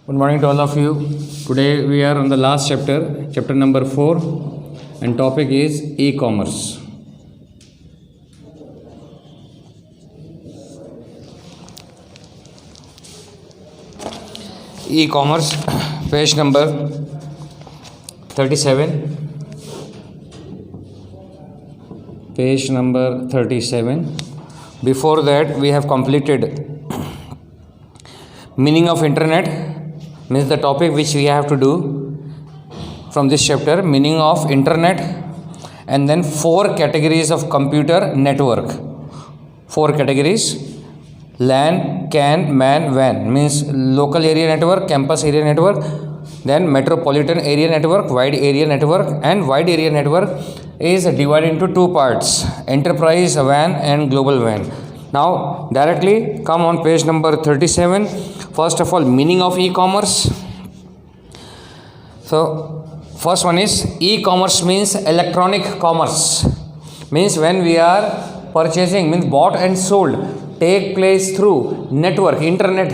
Good morning to all of you. Today we are on the last chapter, chapter number 4, and topic is e-commerce. E-commerce, page number 37. Page number 37. Before that, we have completed meaning of internet, means the topic which we have to do from this chapter, meaning of internet, and then 4 categories of computer network. 4 categories: LAN, CAN, MAN, WAN, means local area network, campus area network, then metropolitan area network, wide area network. And wide area network is divided into 2 parts: enterprise WAN and global WAN. Now directly come on page number 37. First of all, meaning of e-commerce. So first one is e-commerce means electronic commerce, means when we are purchasing, means bought and sold take place through network, internet,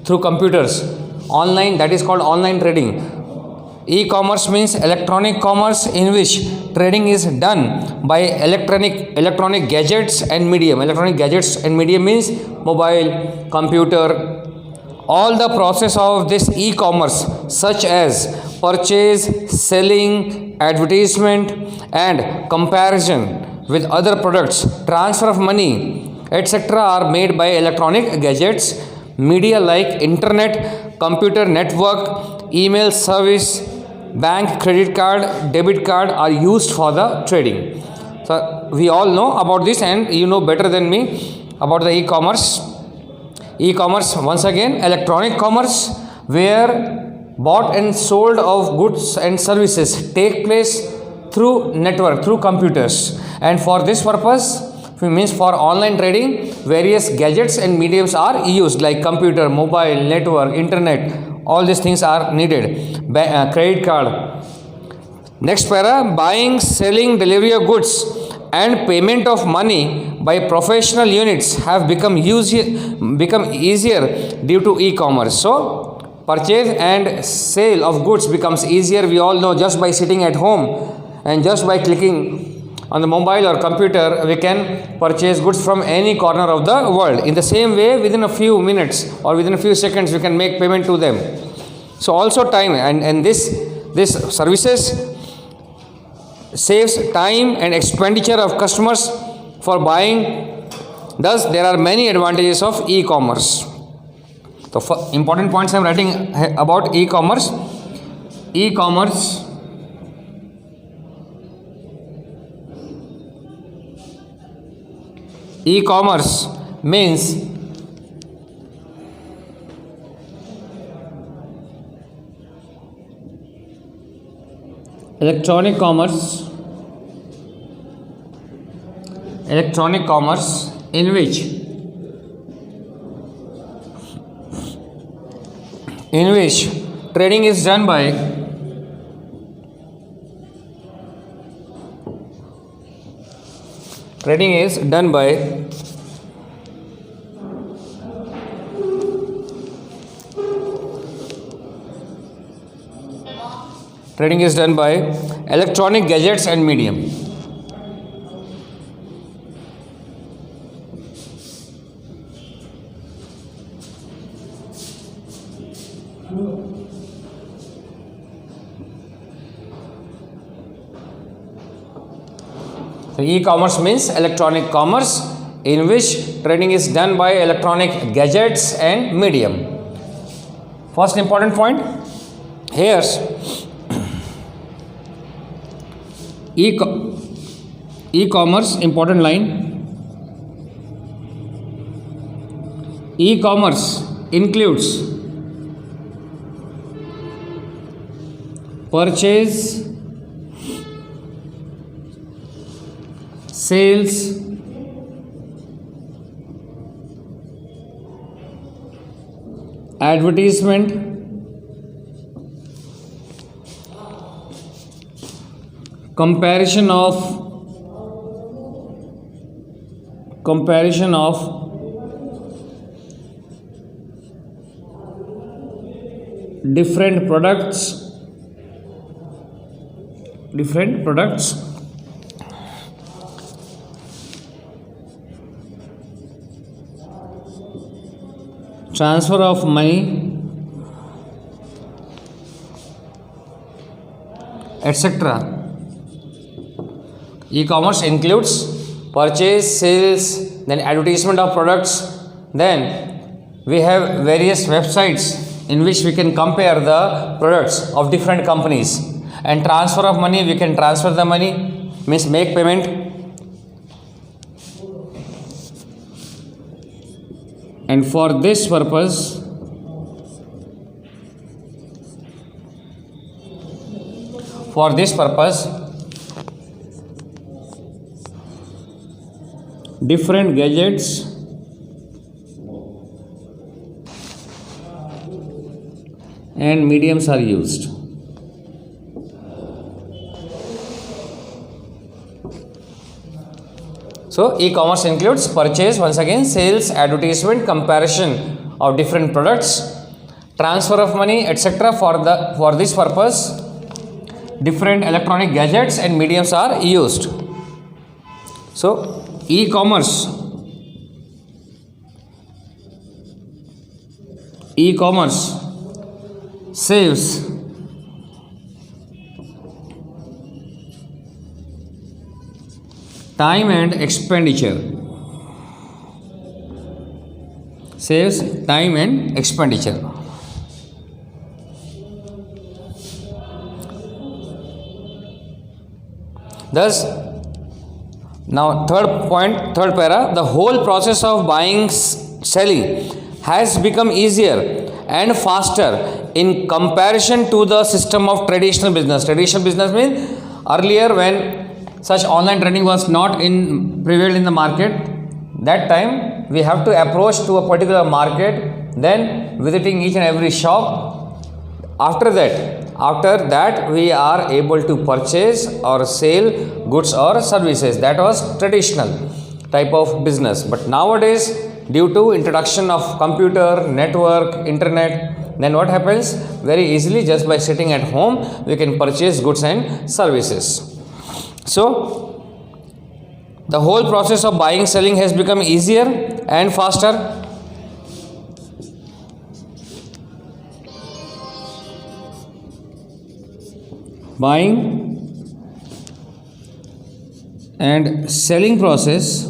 through computers, online, that is called online trading. E-commerce means electronic commerce in which trading is done by electronic gadgets and medium. Electronic gadgets and medium means mobile, computer. All the process of this e-commerce, such as purchase, selling, advertisement, and comparison with other products, transfer of money, etc., are made by electronic gadgets. Media like internet, computer network, email service, bank, credit card, debit card are used for the trading. So we all know about this, and you know better than me about the e-commerce. E-commerce, once again, electronic commerce where bought and sold of goods and services take place through network, through computers. And for this purpose, means for online trading, various gadgets and mediums are used like computer, mobile, network, internet. All these things are needed. Credit card. Next para, buying, selling, delivery of goods and payment of money by professional units have become easier due to e-commerce. So purchase and sale of goods becomes easier, we all know, just by sitting at home and just by clicking on the mobile or computer we can purchase goods from any corner of the world. In the same way, within a few minutes or within a few seconds we can make payment to them. So also time, and this services saves time and expenditure of customers for buying. Thus there are many advantages of e-commerce. So important points I am writing about e-commerce. E-commerce means electronic commerce in which trading is done by electronic gadgets and medium. So e-commerce means electronic commerce in which trading is done by electronic gadgets and medium. First important point here, e-commerce, important line. E-commerce includes purchase, sales, advertisement, comparison of different products transfer of money, etc. E-commerce includes purchase, sales, then advertisement of products. Then we have various websites in which we can compare the products of different companies. And transfer of money, we can transfer the money, means make payment. And for this purpose, different gadgets and mediums are used. So e-commerce includes purchase, once again, sales, advertisement, comparison of different products, transfer of money, etc. For this purpose, different electronic gadgets and mediums are used. So e-commerce saves time and expenditure. Thus, now third para, the whole process of buying, selling has become easier and faster in comparison to the system of traditional business. Traditional business means earlier, when such online trading was not prevailed in the market, that time we have to approach to a particular market, then visiting each and every shop. After that we are able to purchase or sell goods or services. That was traditional type of business. But nowadays, due to introduction of computer, network, internet, then what happens? Very easily, just by sitting at home, we can purchase goods and services. So the whole process of buying, selling has become easier and faster. Buying and selling process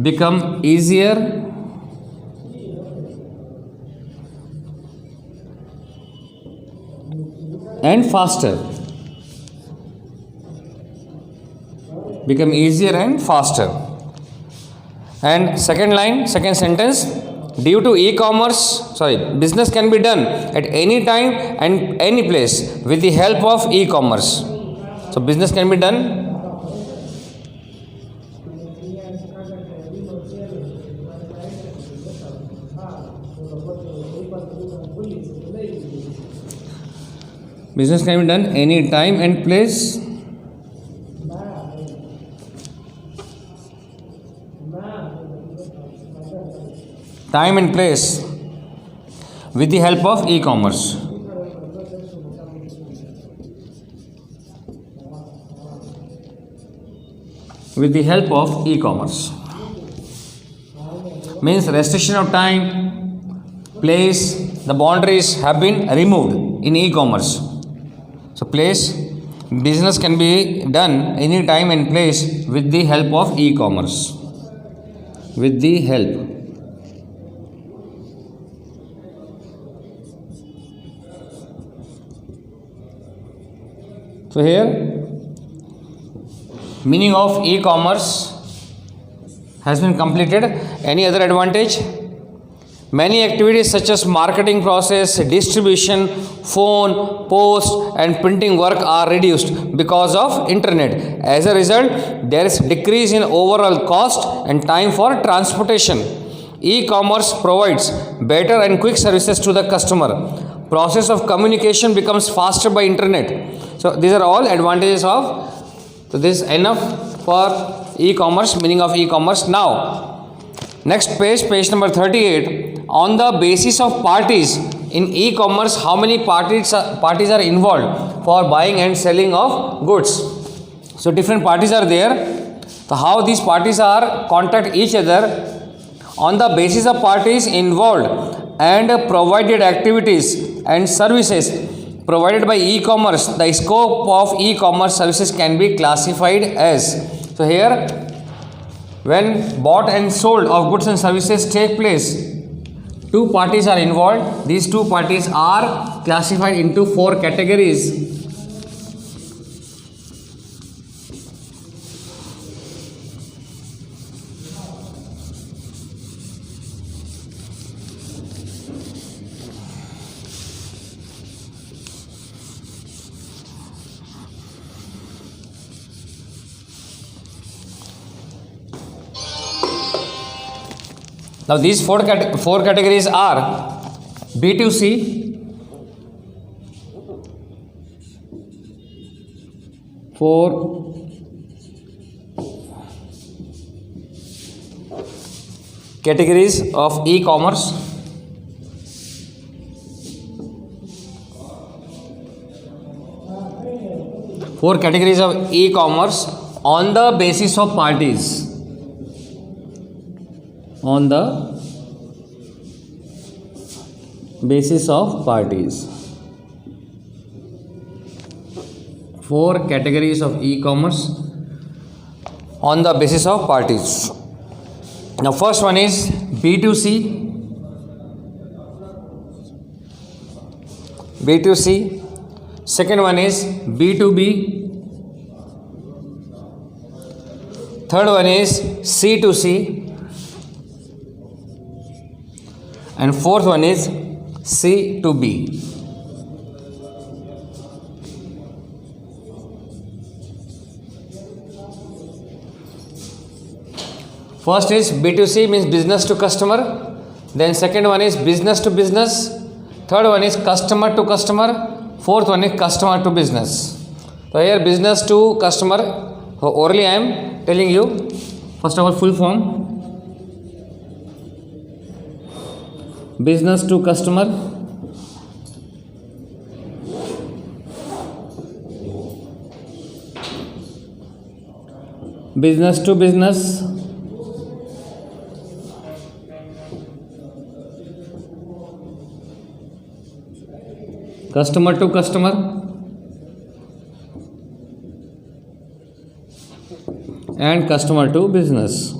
become easier and faster. And second sentence, due to business can be done at any time and any place with the help of e-commerce. So business can be done any time and place with the help of e-commerce. Means restriction of time, place, the boundaries have been removed in e-commerce. So business can be done any time and place with the help of e-commerce. So here, meaning of e-commerce has been completed. Any other advantage? Many activities such as marketing process, distribution, phone, post and printing work are reduced because of internet. As a result, there is decrease in overall cost and time for transportation. E-commerce provides better and quick services to the customer. Process of communication becomes faster by internet. So these are all advantages of. So this is enough for e-commerce, meaning of e-commerce. Now, next page number 38. on the basis of parties in e-commerce, how many parties are involved for buying and selling of goods. So different parties are there. So how these parties are contact each other on the basis of parties involved and provided activities and services provided by e-commerce. The scope of e-commerce services can be classified as. So here, when bought and sold of goods and services take place, two parties are involved. These two parties are classified into four categories. Now these four categories are B2C, four categories of e-commerce. Four categories of e-commerce on the basis of parties. On the basis of parties. Four categories of e-commerce on the basis of parties. Now first one is B2C. B2C. Second one is B2B. Third one is C2C. And fourth one is C2B. First is B2C, means business to customer. Then second one is business to business. Third one is customer to customer. Fourth one is customer to business. So here business to customer, orally I am telling you. First of all, full form. Business to customer, business to business, customer to customer, and customer to business.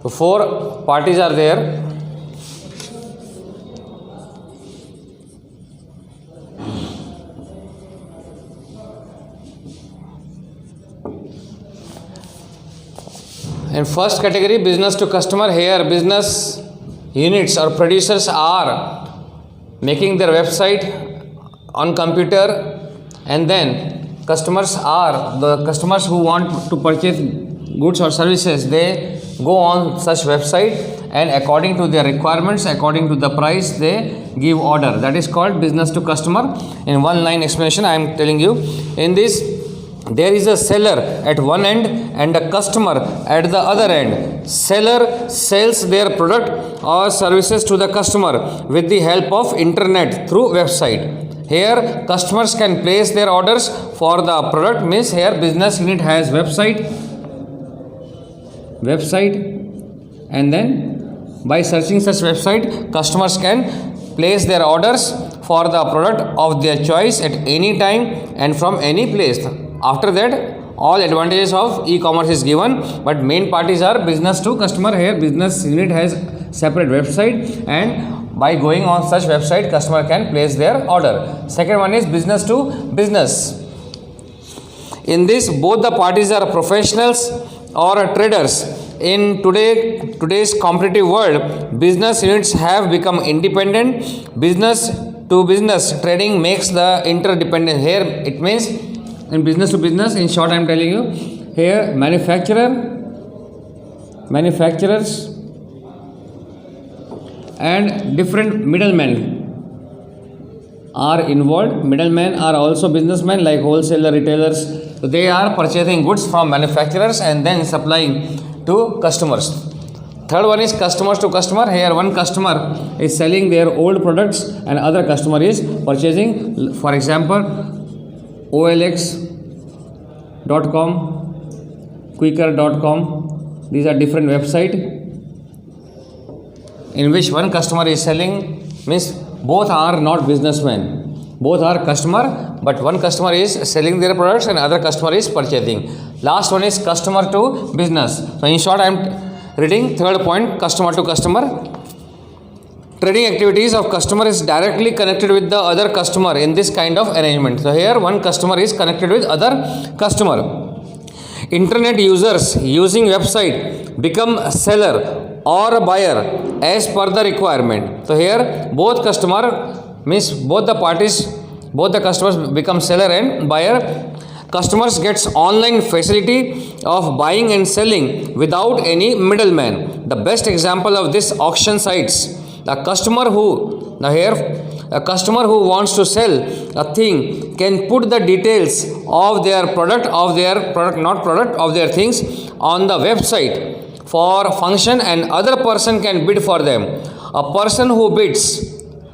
So four parties are there. In first category, business to customer, here business units or producers are making their website on computer, and then customers are the customers who want to purchase goods or services. They go on such website, and according to their requirements, according to the price, they give order. That is called business to customer. In one line explanation I am telling you. In this, there is a seller at one end and a customer at the other end. Seller sells their product or services to the customer with the help of internet through website. Here customers can place their orders for the product, means here business unit has website, and then by searching such website, customers can place their orders for the product of their choice at any time and from any place. After that, all advantages of e-commerce is given, but main parties are business to customer. Here business unit has separate website, and by going on such website, customer can place their order. Second one is business to business. In this, both the parties are professionals or traders. In today's competitive world, business units have become independent. Business to business trading makes the interdependent. Here it means in business to business, in short I am telling you, here manufacturers and different middlemen are involved. Middlemen are also businessmen like wholesaler, retailers, So they are purchasing goods from manufacturers and then supplying to customers. Third one is customers to customer. Here one customer is selling their old products and other customer is purchasing. For example, OLX.com, Quicker.com. These are different websites in which one customer is selling, means both are not businessmen. Both are customer, but one customer is selling their products and other customer is purchasing. Last one is customer to business. So in short, I am reading third point, customer to customer. Trading activities of customer is directly connected with the other customer in this kind of arrangement. So here one customer is connected with other customer. Internet users using website become a seller or a buyer as per the requirement. So here both customer means both the parties, both the customers become seller and buyer. Customers gets online facility of buying and selling without any middleman. The best example of this auction sites. A customer who wants to sell a thing can put the details of their things on the website for function and other person can bid for them. A person who bids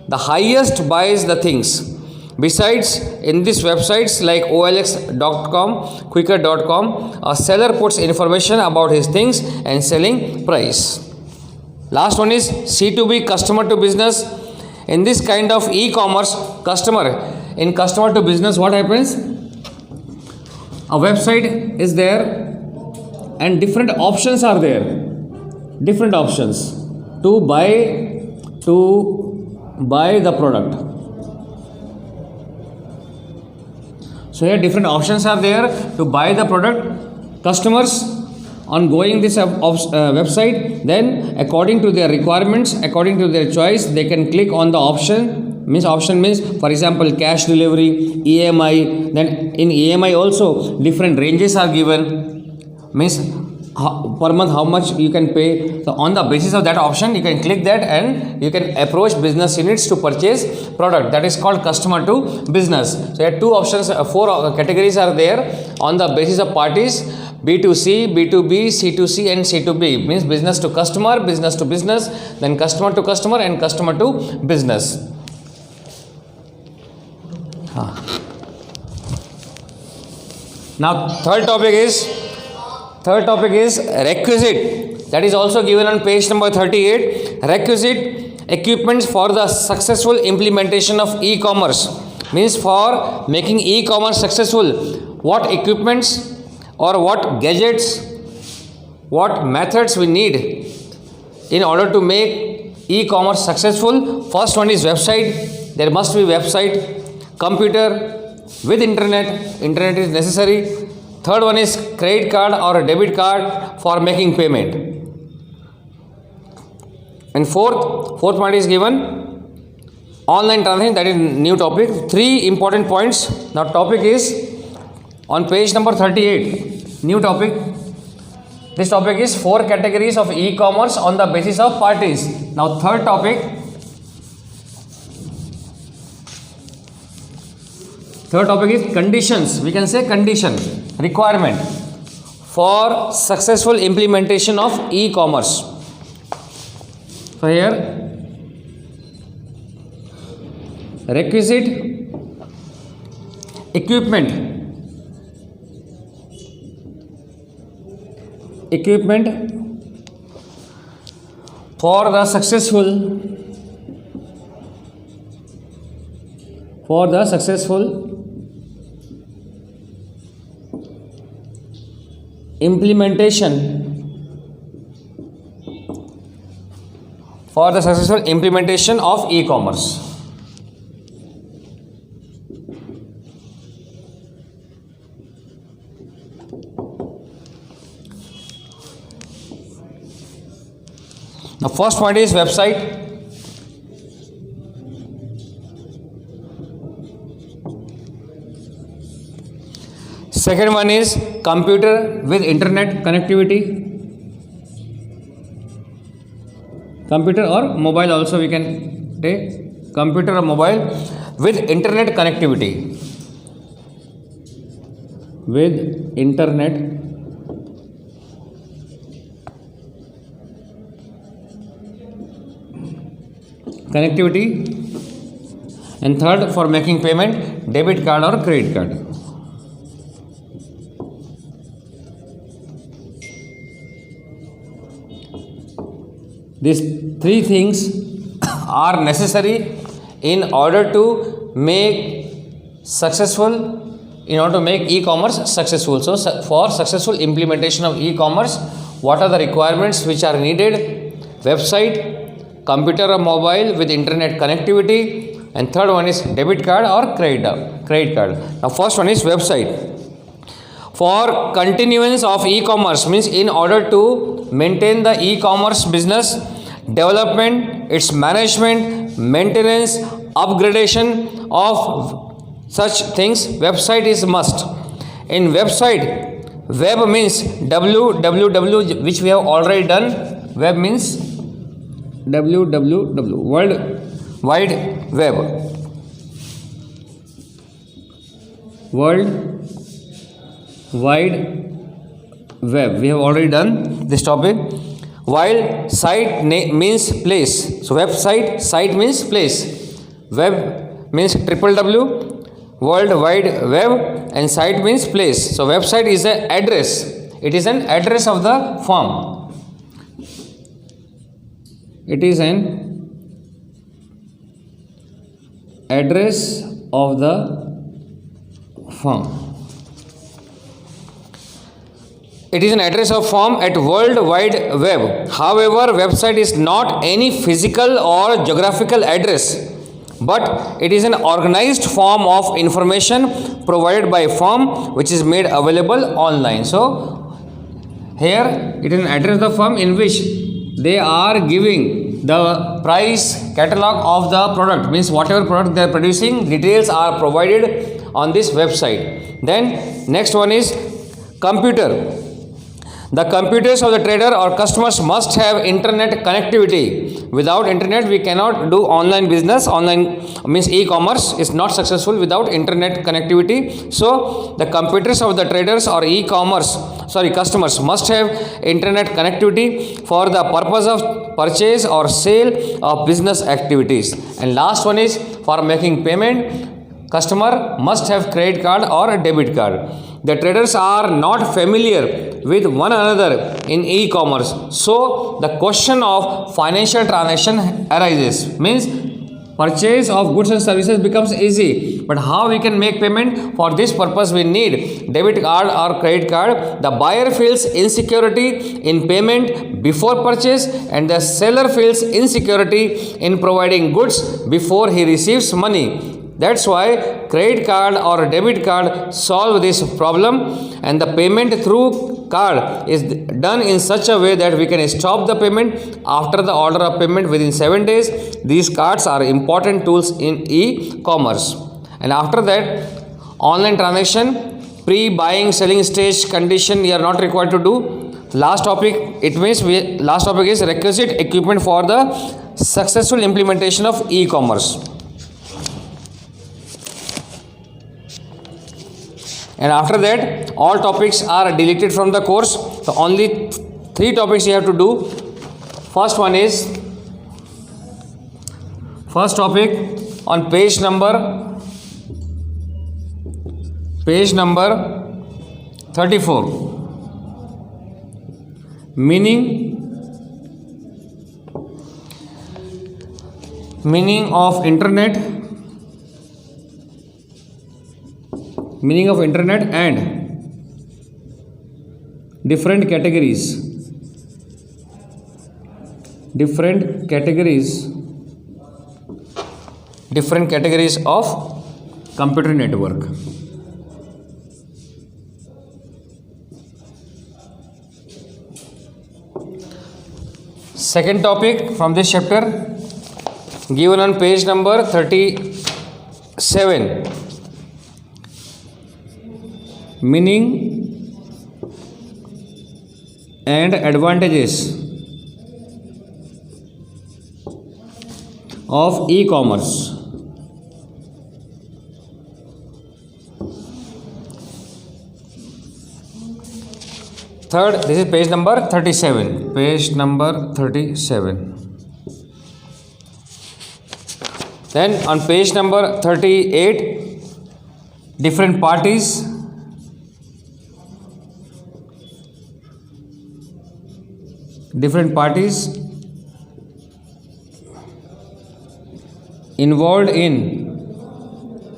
the highest buys the things. Besides, in these websites like OLX.com, Quicker.com, a seller puts information about his things and selling price. Last one is C2B, customer to business. In this kind of e-commerce, customer to business, what happens? A website is there and different options are there. Different options to buy the product. So here different options are there to buy the product. Customers on going this website, then according to their requirements, according to their choice, they can click on the option means for example cash delivery, EMI. Then in EMI also different ranges are given, means per month how much you can pay. So on the basis of that option you can click that and you can approach business units to purchase product. That is called customer to business. So here two options, four categories are there on the basis of parties: B2C, B2B, C2C and C2B, means business to customer, business to business, then customer to customer and customer to business. Now third topic is requisite. That is also given on page number 38. Requisite equipments for the successful implementation of e-commerce, means for making e-commerce successful, what equipments or what gadgets, what methods we need in order to make e-commerce successful. First one is website. There must be website. Computer with internet is necessary. Third one is credit card or a debit card for making payment. And fourth point is given online transaction. That is new topic. Three important points. Now topic is on page number 38. New topic. This topic is 4 categories of e-commerce on the basis of parties. Now third topic. Third topic is conditions. We can say condition, requirement for successful implementation of e-commerce. So here requisite equipment for the successful implementation of e-commerce. The first point is website. Second one is computer with internet connectivity. Computer or mobile also we can take. Computer or mobile with internet connectivity. with internet connectivity, and third, for making payment, debit card or credit card. These three things are necessary in order to make successful, in order to make e-commerce successful. So for successful implementation of e-commerce, what are the requirements which are needed? Website, computer or mobile with internet connectivity, and third one is debit card or credit card. Now first one is website. For continuance of e-commerce, means in order to maintain the e-commerce business, development, its management, maintenance, upgradation of such things, website is must. In website, web means www, which we have already done. Web means www, World Wide Web. World Wide Web. We have already done this topic. While site means place. So website, site means place. Web means www, World Wide Web, and site means place. So website is an address. It is an address of the firm. It is an address of the firm. It is an address of firm at World Wide Web. However, website is not any physical or geographical address, but it is an organized form of information provided by a firm which is made available online. So, here it is an address of the firm in which they are giving the price catalog of the product, means whatever product they are producing, details are provided on this website. Then next one is computer. The computers of the trader or customers must have internet connectivity. Without internet, we cannot do online business. Online means e-commerce is not successful without internet connectivity. So, the computers of the traders or customers must have internet connectivity for the purpose of purchase or sale of business activities. And last one is for making payment, customer must have credit card or a debit card. The traders are not familiar with one another in e-commerce. So, the question of financial transaction arises. Means purchase of goods and services becomes easy. But how we can make payment? For this purpose, we need debit card or credit card. The buyer feels insecurity in payment before purchase, and the seller feels insecurity in providing goods before he receives money. That's why credit card or debit card solve this problem, and the payment through card is done in such a way that we can stop the payment after the order of payment within 7 days. These cards are important tools in e-commerce. And after that, online transaction, pre-buying, selling stage condition we are not required to do. Last topic, last topic is requisite equipment for the successful implementation of e-commerce. And after that, all topics are deleted from the course. So only 3 topics you have to do. First topic on page number 34. Meaning of internet and different categories of computer network. Second topic from this chapter given on page number 37. Meaning and advantages of e-commerce. third, this is page number 37. Page number 37. Then on page number 38, different parties. Different parties involved in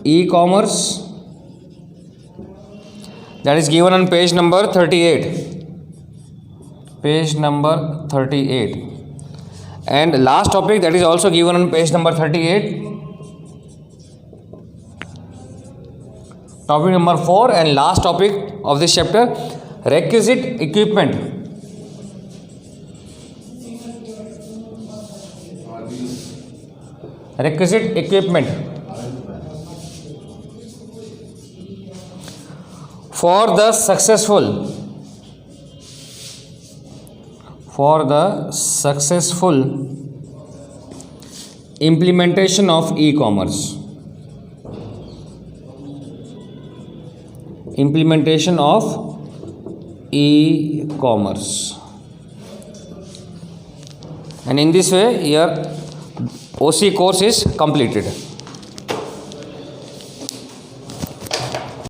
e-commerce, that is given on page number 38. Page number 38. And last topic that is also given on page number 38. Topic number 4 and last topic of this chapter, requisite equipment. Requisite equipment for the successful implementation of e-commerce. Implementation of e-commerce. And in this way your OC course is completed.